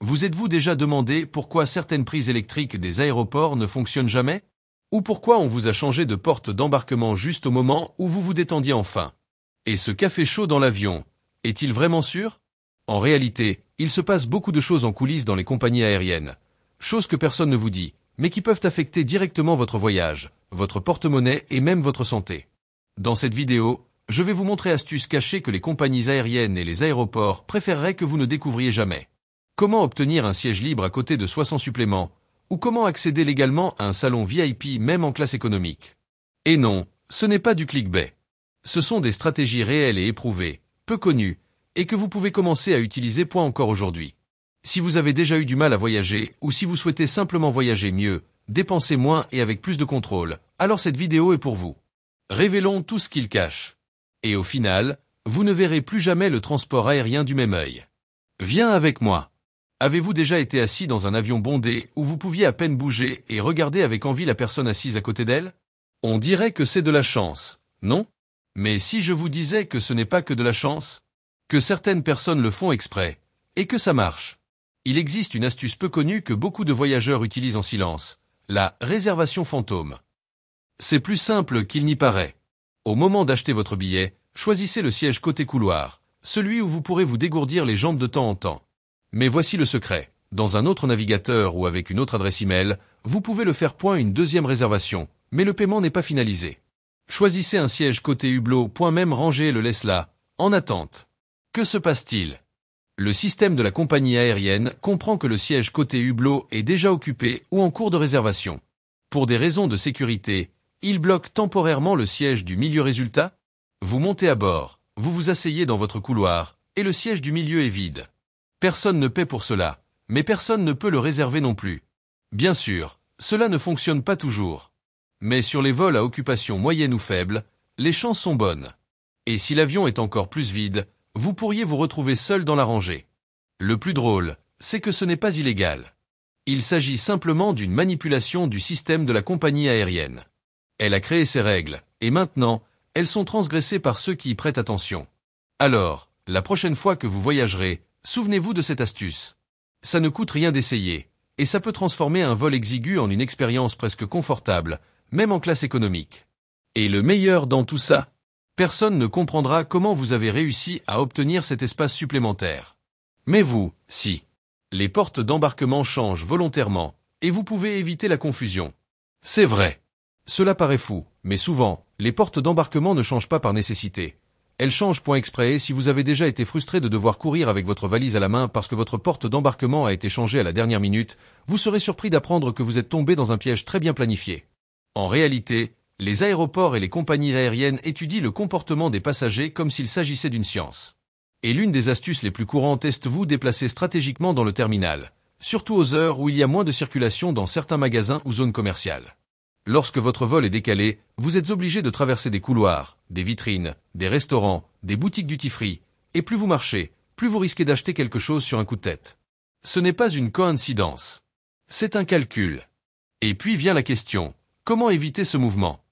Vous êtes-vous déjà demandé pourquoi certaines prises électriques des aéroports ne fonctionnent jamais? Ou pourquoi on vous a changé de porte d'embarquement juste au moment où vous vous détendiez enfin? Et ce café chaud dans l'avion, est-il vraiment sûr? En réalité, il se passe beaucoup de choses en coulisses dans les compagnies aériennes. Choses que personne ne vous dit, mais qui peuvent affecter directement votre voyage, votre porte-monnaie et même votre santé. Dans cette vidéo, je vais vous montrer astuces cachées que les compagnies aériennes et les aéroports préféreraient que vous ne découvriez jamais. Comment obtenir un siège libre à côté de soi sans supplément, ou comment accéder légalement à un salon VIP même en classe économique. Et non, ce n'est pas du clickbait. Ce sont des stratégies réelles et éprouvées, peu connues, et que vous pouvez commencer à utiliser encore aujourd'hui. Si vous avez déjà eu du mal à voyager, ou si vous souhaitez simplement voyager mieux, dépenser moins et avec plus de contrôle, alors cette vidéo est pour vous. Révélons tout ce qu'il cache. Et au final, vous ne verrez plus jamais le transport aérien du même œil. Viens avec moi. Avez-vous déjà été assis dans un avion bondé où vous pouviez à peine bouger et regarder avec envie la personne assise à côté d'elle? On dirait que c'est de la chance, non? Mais si je vous disais que ce n'est pas que de la chance, que certaines personnes le font exprès, et que ça marche. Il existe une astuce peu connue que beaucoup de voyageurs utilisent en silence, la réservation fantôme. C'est plus simple qu'il n'y paraît. Au moment d'acheter votre billet, choisissez le siège côté couloir, celui où vous pourrez vous dégourdir les jambes de temps en temps. Mais voici le secret. Dans un autre navigateur ou avec une autre adresse email, vous pouvez le faire une deuxième réservation, mais le paiement n'est pas finalisé. Choisissez un siège côté hublot, même rangé et le laisse là, en attente. Que se passe-t-il? Le système de la compagnie aérienne comprend que le siège côté hublot est déjà occupé ou en cours de réservation. Pour des raisons de sécurité, il bloque temporairement le siège du milieu. Résultat, vous montez à bord, vous vous asseyez dans votre couloir, et le siège du milieu est vide. Personne ne paie pour cela, mais personne ne peut le réserver non plus. Bien sûr, cela ne fonctionne pas toujours. Mais sur les vols à occupation moyenne ou faible, les chances sont bonnes. Et si l'avion est encore plus vide, vous pourriez vous retrouver seul dans la rangée. Le plus drôle, c'est que ce n'est pas illégal. Il s'agit simplement d'une manipulation du système de la compagnie aérienne. Elle a créé ces règles, et maintenant, elles sont transgressées par ceux qui y prêtent attention. Alors, la prochaine fois que vous voyagerez, souvenez-vous de cette astuce. Ça ne coûte rien d'essayer, et ça peut transformer un vol exigu en une expérience presque confortable, même en classe économique. Et le meilleur dans tout ça, personne ne comprendra comment vous avez réussi à obtenir cet espace supplémentaire. Mais vous, si. Les portes d'embarquement changent volontairement, et vous pouvez éviter la confusion. C'est vrai. Cela paraît fou, mais souvent, les portes d'embarquement ne changent pas par nécessité. Elles changent exprès. Si vous avez déjà été frustré de devoir courir avec votre valise à la main parce que votre porte d'embarquement a été changée à la dernière minute, vous serez surpris d'apprendre que vous êtes tombé dans un piège très bien planifié. En réalité, les aéroports et les compagnies aériennes étudient le comportement des passagers comme s'il s'agissait d'une science. Et l'une des astuces les plus courantes est vous déplacer stratégiquement dans le terminal, surtout aux heures où il y a moins de circulation dans certains magasins ou zones commerciales. Lorsque votre vol est décalé, vous êtes obligé de traverser des couloirs, des vitrines, des restaurants, des boutiques duty-free, et plus vous marchez, plus vous risquez d'acheter quelque chose sur un coup de tête. Ce n'est pas une coïncidence. C'est un calcul. Et puis vient la question, comment éviter ce mouvement?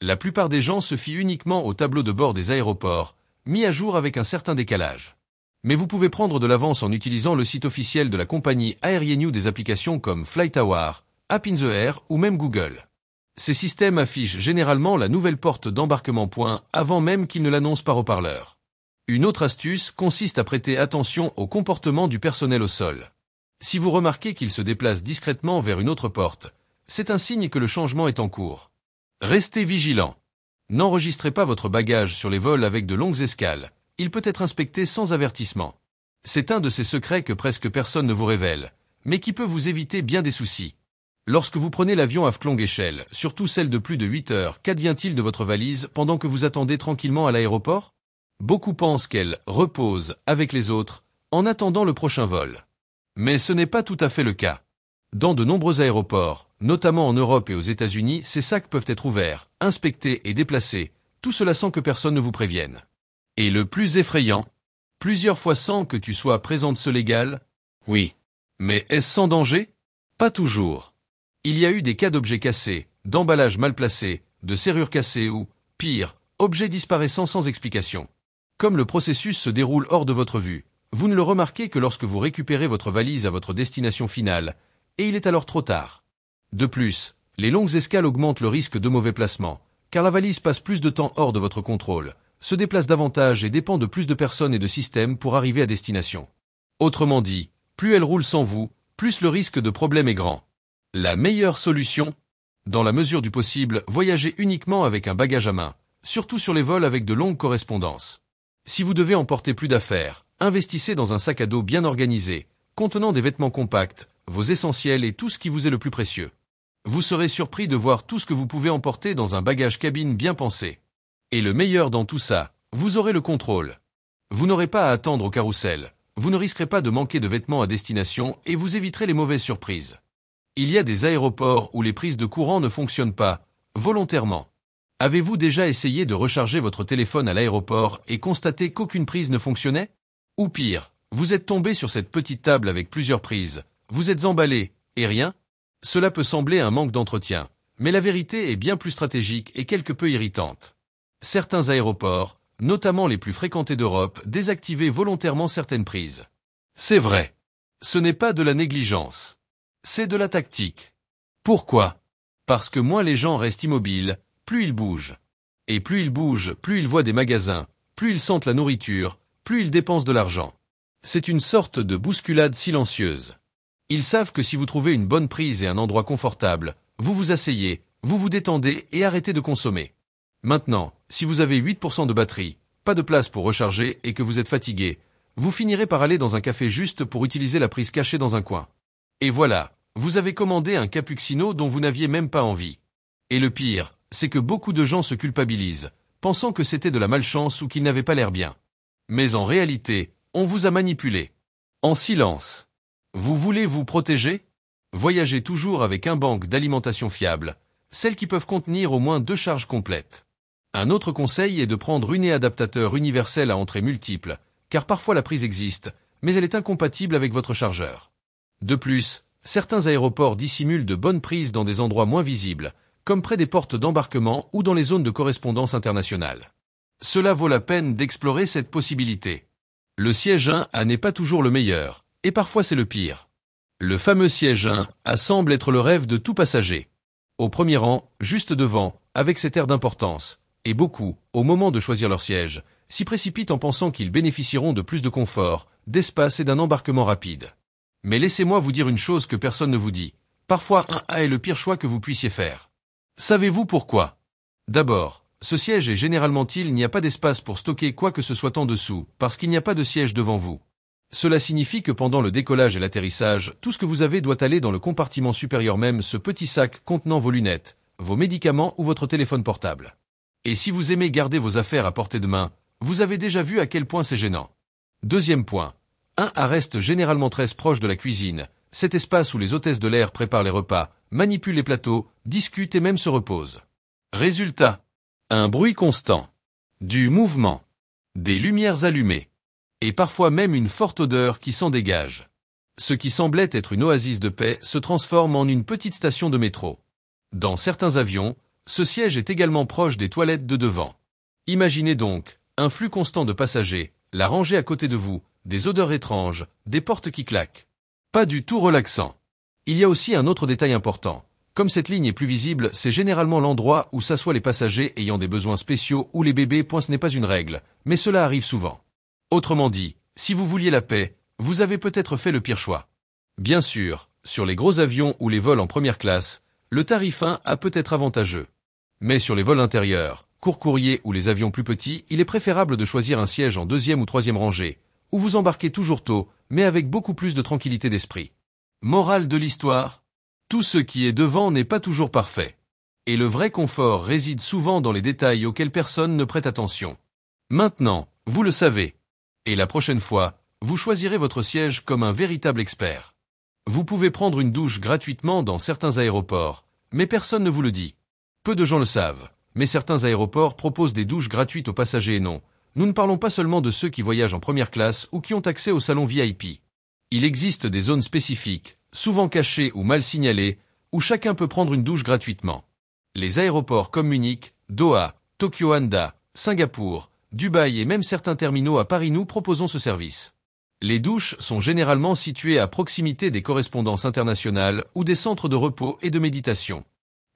La plupart des gens se fient uniquement au tableau de bord des aéroports, mis à jour avec un certain décalage. Mais vous pouvez prendre de l'avance en utilisant le site officiel de la compagnie aérienne ou des applications comme FlightAware, App in the Air ou même Google. Ces systèmes affichent généralement la nouvelle porte d'embarquement avant même qu'ils ne l'annoncent par haut-parleur. Une autre astuce consiste à prêter attention au comportement du personnel au sol. Si vous remarquez qu'il se déplace discrètement vers une autre porte, c'est un signe que le changement est en cours. Restez vigilant. N'enregistrez pas votre bagage sur les vols avec de longues escales, il peut être inspecté sans avertissement. C'est un de ces secrets que presque personne ne vous révèle, mais qui peut vous éviter bien des soucis. Lorsque vous prenez l'avion à longue échelle, surtout celle de plus de 8 heures, qu'advient-il de votre valise pendant que vous attendez tranquillement à l'aéroport? Beaucoup pensent qu'elle repose avec les autres, en attendant le prochain vol. Mais ce n'est pas tout à fait le cas. Dans de nombreux aéroports, notamment en Europe et aux États-Unis, ces sacs peuvent être ouverts, inspectés et déplacés, tout cela sans que personne ne vous prévienne. Et le plus effrayant, plusieurs fois sans que tu sois présente légal? Oui. Mais est-ce sans danger? Pas toujours. Il y a eu des cas d'objets cassés, d'emballages mal placés, de serrures cassées ou, pire, objets disparaissant sans explication. Comme le processus se déroule hors de votre vue, Vous ne le remarquez que lorsque vous récupérez votre valise à votre destination finale, et il est alors trop tard. De plus, les longues escales augmentent le risque de mauvais placement, car la valise passe plus de temps hors de votre contrôle, se déplace davantage et dépend de plus de personnes et de systèmes pour arriver à destination. Autrement dit, plus elle roule sans vous, plus le risque de problème est grand. La meilleure solution? Dans la mesure du possible, voyagez uniquement avec un bagage à main, surtout sur les vols avec de longues correspondances. Si vous devez emporter plus d'affaires, investissez dans un sac à dos bien organisé, contenant des vêtements compacts, vos essentiels et tout ce qui vous est le plus précieux. Vous serez surpris de voir tout ce que vous pouvez emporter dans un bagage cabine bien pensé. Et le meilleur dans tout ça, vous aurez le contrôle. Vous n'aurez pas à attendre au carrousel, vous ne risquerez pas de manquer de vêtements à destination et vous éviterez les mauvaises surprises. Il y a des aéroports où les prises de courant ne fonctionnent pas, volontairement. Avez-vous déjà essayé de recharger votre téléphone à l'aéroport et constaté qu'aucune prise ne fonctionnait? Ou pire, vous êtes tombé sur cette petite table avec plusieurs prises, vous êtes emballé, et rien? Cela peut sembler un manque d'entretien, mais la vérité est bien plus stratégique et quelque peu irritante. Certains aéroports, notamment les plus fréquentés d'Europe, désactivaient volontairement certaines prises. C'est vrai. Ce n'est pas de la négligence. C'est de la tactique. Pourquoi? Parce que moins les gens restent immobiles, plus ils bougent. Et plus ils bougent, plus ils voient des magasins, plus ils sentent la nourriture, plus ils dépensent de l'argent. C'est une sorte de bousculade silencieuse. Ils savent que si vous trouvez une bonne prise et un endroit confortable, vous vous asseyez, vous vous détendez et arrêtez de consommer. Maintenant, si vous avez 8% de batterie, pas de place pour recharger et que vous êtes fatigué, vous finirez par aller dans un café juste pour utiliser la prise cachée dans un coin. Et voilà, vous avez commandé un cappuccino dont vous n'aviez même pas envie. Et le pire, c'est que beaucoup de gens se culpabilisent, pensant que c'était de la malchance ou qu'ils n'avaient pas l'air bien. Mais en réalité, on vous a manipulé. En silence. Vous voulez vous protéger? Voyagez toujours avec un banque d'alimentation fiable, celles qui peuvent contenir au moins 2 charges complètes. Un autre conseil est de prendre une adaptateur universel à entrée multiple, car parfois la prise existe, mais elle est incompatible avec votre chargeur. De plus, certains aéroports dissimulent de bonnes prises dans des endroits moins visibles, comme près des portes d'embarquement ou dans les zones de correspondance internationale. Cela vaut la peine d'explorer cette possibilité. Le siège 1A n'est pas toujours le meilleur, et parfois c'est le pire. Le fameux siège 1A semble être le rêve de tout passager. Au premier rang, juste devant, avec cet air d'importance, et beaucoup, au moment de choisir leur siège, s'y précipitent en pensant qu'ils bénéficieront de plus de confort, d'espace et d'un embarquement rapide. Mais laissez-moi vous dire une chose que personne ne vous dit. Parfois 1A est le pire choix que vous puissiez faire. Savez-vous pourquoi? D'abord, ce siège est généralement il n'y a pas d'espace pour stocker quoi que ce soit en dessous, parce qu'il n'y a pas de siège devant vous. Cela signifie que pendant le décollage et l'atterrissage, tout ce que vous avez doit aller dans le compartiment supérieur, même ce petit sac contenant vos lunettes, vos médicaments ou votre téléphone portable. Et si vous aimez garder vos affaires à portée de main, vous avez déjà vu à quel point c'est gênant. Deuxième point. 1A reste généralement très proche de la cuisine, cet espace où les hôtesses de l'air préparent les repas, manipulent les plateaux, discutent et même se reposent. Résultat. Un bruit constant. Du mouvement. Des lumières allumées. Et parfois même une forte odeur qui s'en dégage. Ce qui semblait être une oasis de paix se transforme en une petite station de métro. Dans certains avions, ce siège est également proche des toilettes de devant. Imaginez donc, un flux constant de passagers, la rangée à côté de vous, des odeurs étranges, des portes qui claquent. Pas du tout relaxant. Il y a aussi un autre détail important. Comme cette ligne est plus visible, c'est généralement l'endroit où s'assoient les passagers ayant des besoins spéciaux ou les bébés. Ce n'est pas une règle, mais cela arrive souvent. Autrement dit, si vous vouliez la paix, vous avez peut-être fait le pire choix. Bien sûr, sur les gros avions ou les vols en première classe, le tarif 1A peut être avantageux. Mais sur les vols intérieurs, court courrier ou les avions plus petits, il est préférable de choisir un siège en 2e ou 3e rangée, où vous embarquez toujours tôt, mais avec beaucoup plus de tranquillité d'esprit. Morale de l'histoire? Tout ce qui est devant n'est pas toujours parfait. Et le vrai confort réside souvent dans les détails auxquels personne ne prête attention. Maintenant, vous le savez. Et la prochaine fois, vous choisirez votre siège comme un véritable expert. Vous pouvez prendre une douche gratuitement dans certains aéroports, mais personne ne vous le dit. Peu de gens le savent, mais certains aéroports proposent des douches gratuites aux passagers et non. Nous ne parlons pas seulement de ceux qui voyagent en première classe ou qui ont accès au salon VIP. Il existe des zones spécifiques, souvent cachées ou mal signalées, où chacun peut prendre une douche gratuitement. Les aéroports comme Munich, Doha, Tokyo Haneda, Singapour, Dubaï et même certains terminaux à Paris nous proposons ce service. Les douches sont généralement situées à proximité des correspondances internationales ou des centres de repos et de méditation.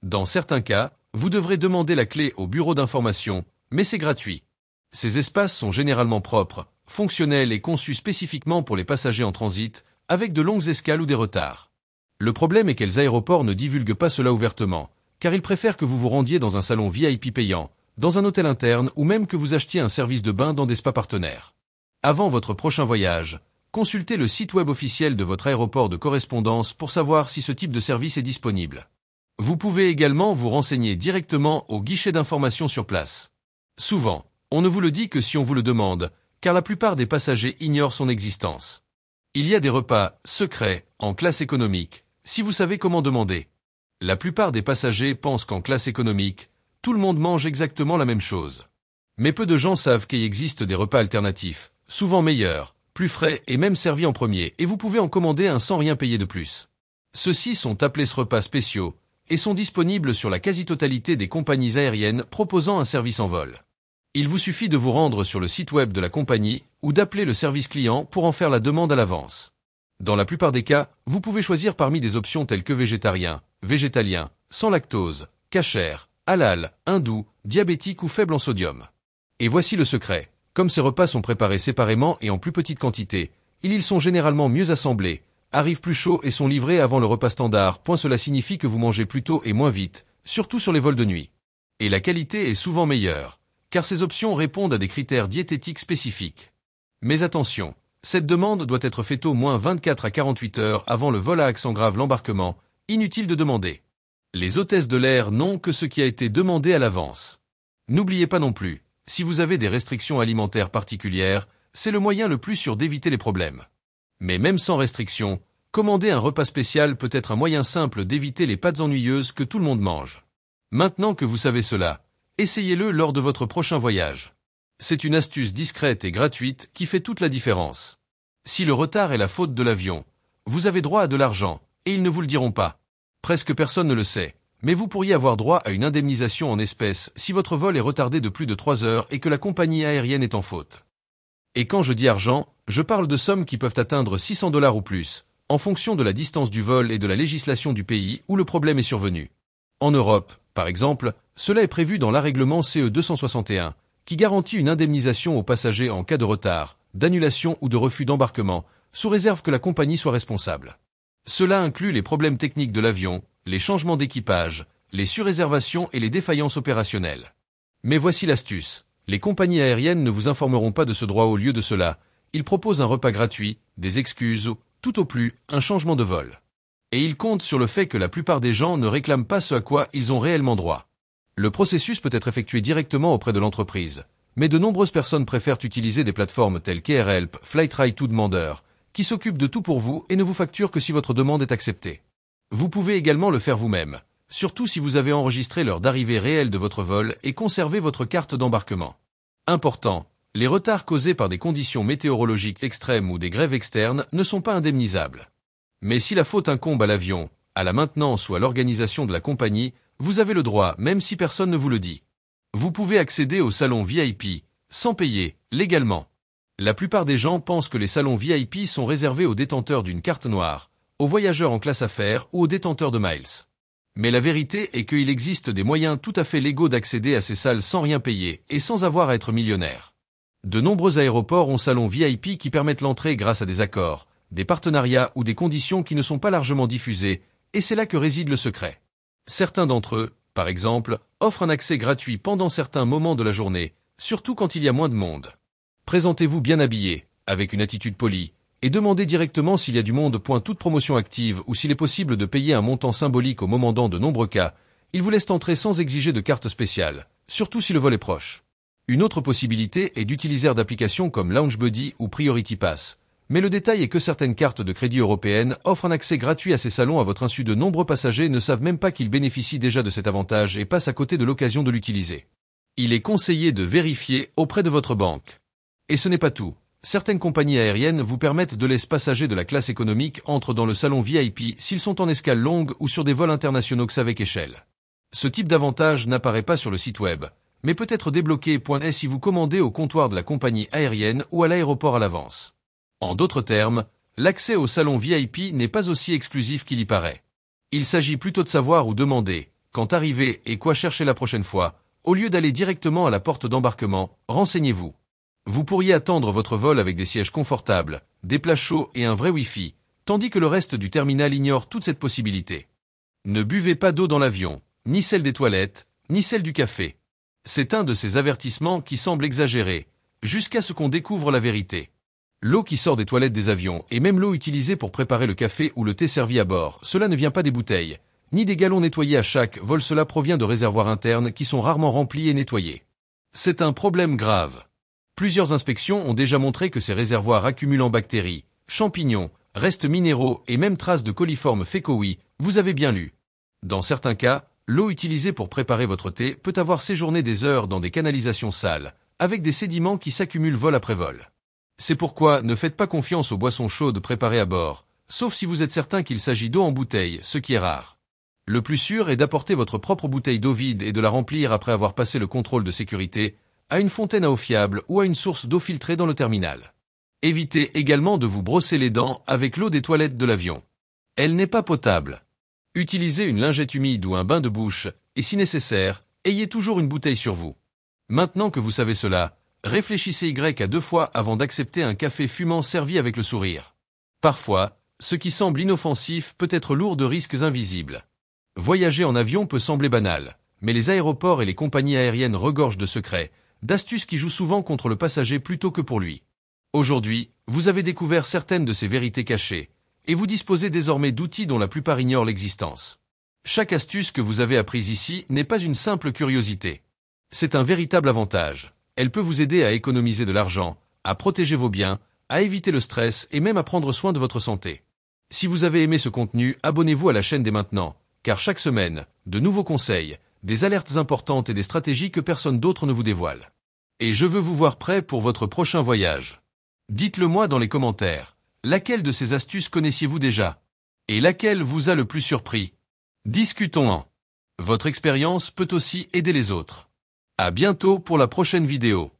Dans certains cas, vous devrez demander la clé au bureau d'information, mais c'est gratuit. Ces espaces sont généralement propres, fonctionnels et conçus spécifiquement pour les passagers en transit, avec de longues escales ou des retards. Le problème est que les aéroports ne divulguent pas cela ouvertement, car ils préfèrent que vous vous rendiez dans un salon VIP payant, dans un hôtel interne ou même que vous achetiez un service de bain dans des spas partenaires. Avant votre prochain voyage, consultez le site web officiel de votre aéroport de correspondance pour savoir si ce type de service est disponible. Vous pouvez également vous renseigner directement au guichet d'information sur place. Souvent, on ne vous le dit que si on vous le demande, car la plupart des passagers ignorent son existence. Il y a des repas secrets en classe économique, si vous savez comment demander. La plupart des passagers pensent qu'en classe économique, tout le monde mange exactement la même chose. Mais peu de gens savent qu'il existe des repas alternatifs, souvent meilleurs, plus frais et même servis en premier, et vous pouvez en commander un sans rien payer de plus. Ceux-ci sont appelés repas spéciaux, et sont disponibles sur la quasi-totalité des compagnies aériennes proposant un service en vol. Il vous suffit de vous rendre sur le site web de la compagnie ou d'appeler le service client pour en faire la demande à l'avance. Dans la plupart des cas, vous pouvez choisir parmi des options telles que végétarien, végétalien, sans lactose, kasher, halal, hindou, diabétique ou faible en sodium. Et voici le secret. Comme ces repas sont préparés séparément et en plus petite quantité, ils sont généralement mieux assemblés, arrivent plus chauds et sont livrés avant le repas standard. Cela signifie que vous mangez plus tôt et moins vite, surtout sur les vols de nuit. Et la qualité est souvent meilleure, car ces options répondent à des critères diététiques spécifiques. Mais attention, cette demande doit être faite au moins 24 à 48 heures avant le vol à accent grave l'embarquement, inutile de demander. Les hôtesses de l'air n'ont que ce qui a été demandé à l'avance. N'oubliez pas non plus, si vous avez des restrictions alimentaires particulières, c'est le moyen le plus sûr d'éviter les problèmes. Mais même sans restriction, commander un repas spécial peut être un moyen simple d'éviter les pâtes ennuyeuses que tout le monde mange. Maintenant que vous savez cela, essayez-le lors de votre prochain voyage. C'est une astuce discrète et gratuite qui fait toute la différence. Si le retard est la faute de l'avion, vous avez droit à de l'argent, et ils ne vous le diront pas. Presque personne ne le sait, mais vous pourriez avoir droit à une indemnisation en espèces si votre vol est retardé de plus de 3 heures et que la compagnie aérienne est en faute. Et quand je dis argent, je parle de sommes qui peuvent atteindre 600 $ ou plus, en fonction de la distance du vol et de la législation du pays où le problème est survenu. En Europe, par exemple, cela est prévu dans l'Arrêglement CE 261, qui garantit une indemnisation aux passagers en cas de retard, d'annulation ou de refus d'embarquement, sous réserve que la compagnie soit responsable. Cela inclut les problèmes techniques de l'avion, les changements d'équipage, les surréservations et les défaillances opérationnelles. Mais voici l'astuce. Les compagnies aériennes ne vous informeront pas de ce droit au lieu de cela. Ils proposent un repas gratuit, des excuses ou, tout au plus, un changement de vol. Et ils comptent sur le fait que la plupart des gens ne réclament pas ce à quoi ils ont réellement droit. Le processus peut être effectué directement auprès de l'entreprise, mais de nombreuses personnes préfèrent utiliser des plateformes telles qu'AirHelp, Flightright ou Demandeur, qui s'occupent de tout pour vous et ne vous facturent que si votre demande est acceptée. Vous pouvez également le faire vous-même, surtout si vous avez enregistré l'heure d'arrivée réelle de votre vol et conservé votre carte d'embarquement. Important, les retards causés par des conditions météorologiques extrêmes ou des grèves externes ne sont pas indemnisables. Mais si la faute incombe à l'avion, à la maintenance ou à l'organisation de la compagnie, vous avez le droit, même si personne ne vous le dit. Vous pouvez accéder au salon VIP, sans payer, légalement. La plupart des gens pensent que les salons VIP sont réservés aux détenteurs d'une carte noire, aux voyageurs en classe affaires ou aux détenteurs de miles. Mais la vérité est qu'il existe des moyens tout à fait légaux d'accéder à ces salles sans rien payer et sans avoir à être millionnaire. De nombreux aéroports ont salons VIP qui permettent l'entrée grâce à des accords, des partenariats ou des conditions qui ne sont pas largement diffusées, et c'est là que réside le secret. Certains d'entre eux, par exemple, offrent un accès gratuit pendant certains moments de la journée, surtout quand il y a moins de monde. Présentez-vous bien habillé, avec une attitude polie, et demandez directement s'il y a du monde. Toute promotion active ou s'il est possible de payer un montant symbolique au moment. Dans de nombreux cas, ils vous laissent entrer sans exiger de carte spéciale, surtout si le vol est proche. Une autre possibilité est d'utiliser d'applications comme Lounge Buddy ou Priority Pass, mais le détail est que certaines cartes de crédit européennes offrent un accès gratuit à ces salons à votre insu. De nombreux passagers ne savent même pas qu'ils bénéficient déjà de cet avantage et passent à côté de l'occasion de l'utiliser. Il est conseillé de vérifier auprès de votre banque. Et ce n'est pas tout. Certaines compagnies aériennes vous permettent de laisser passagers de la classe économique entrent dans le salon VIP s'ils sont en escale longue ou sur des vols internationaux avec échelle. Ce type d'avantage n'apparaît pas sur le site web, mais peut être débloqué. Si vous commandez au comptoir de la compagnie aérienne ou à l'aéroport à l'avance. En d'autres termes, l'accès au salon VIP n'est pas aussi exclusif qu'il y paraît. Il s'agit plutôt de savoir où demander, quand arriver et quoi chercher la prochaine fois. Au lieu d'aller directement à la porte d'embarquement, renseignez-vous. Vous pourriez attendre votre vol avec des sièges confortables, des plats chauds et un vrai Wi-Fi, tandis que le reste du terminal ignore toute cette possibilité. Ne buvez pas d'eau dans l'avion, ni celle des toilettes, ni celle du café. C'est un de ces avertissements qui semblent exagérés, jusqu'à ce qu'on découvre la vérité. L'eau qui sort des toilettes des avions, et même l'eau utilisée pour préparer le café ou le thé servi à bord, cela ne vient pas des bouteilles, ni des galons nettoyés à chaque vol, cela provient de réservoirs internes qui sont rarement remplis et nettoyés. C'est un problème grave. Plusieurs inspections ont déjà montré que ces réservoirs accumulant bactéries, champignons, restes minéraux et même traces de coliformes fécaux. Oui, vous avez bien lu. Dans certains cas, l'eau utilisée pour préparer votre thé peut avoir séjourné des heures dans des canalisations sales, avec des sédiments qui s'accumulent vol après vol. C'est pourquoi ne faites pas confiance aux boissons chaudes préparées à bord, sauf si vous êtes certain qu'il s'agit d'eau en bouteille, ce qui est rare. Le plus sûr est d'apporter votre propre bouteille d'eau vide et de la remplir après avoir passé le contrôle de sécurité, à une fontaine à eau fiable ou à une source d'eau filtrée dans le terminal. Évitez également de vous brosser les dents avec l'eau des toilettes de l'avion. Elle n'est pas potable. Utilisez une lingette humide ou un bain de bouche, et si nécessaire, ayez toujours une bouteille sur vous. Maintenant que vous savez cela, réfléchissez à 2 fois avant d'accepter un café fumant servi avec le sourire. Parfois, ce qui semble inoffensif peut être lourd de risques invisibles. Voyager en avion peut sembler banal, mais les aéroports et les compagnies aériennes regorgent de secrets, d'astuces qui jouent souvent contre le passager plutôt que pour lui. Aujourd'hui, vous avez découvert certaines de ces vérités cachées, et vous disposez désormais d'outils dont la plupart ignorent l'existence. Chaque astuce que vous avez apprise ici n'est pas une simple curiosité. C'est un véritable avantage. Elle peut vous aider à économiser de l'argent, à protéger vos biens, à éviter le stress et même à prendre soin de votre santé. Si vous avez aimé ce contenu, abonnez-vous à la chaîne dès maintenant, car chaque semaine, de nouveaux conseils, des alertes importantes et des stratégies que personne d'autre ne vous dévoile. Et je veux vous voir prêt pour votre prochain voyage. Dites-le moi dans les commentaires. Laquelle de ces astuces connaissiez-vous déjà? Et laquelle vous a le plus surpris? Discutons-en. Votre expérience peut aussi aider les autres. À bientôt pour la prochaine vidéo.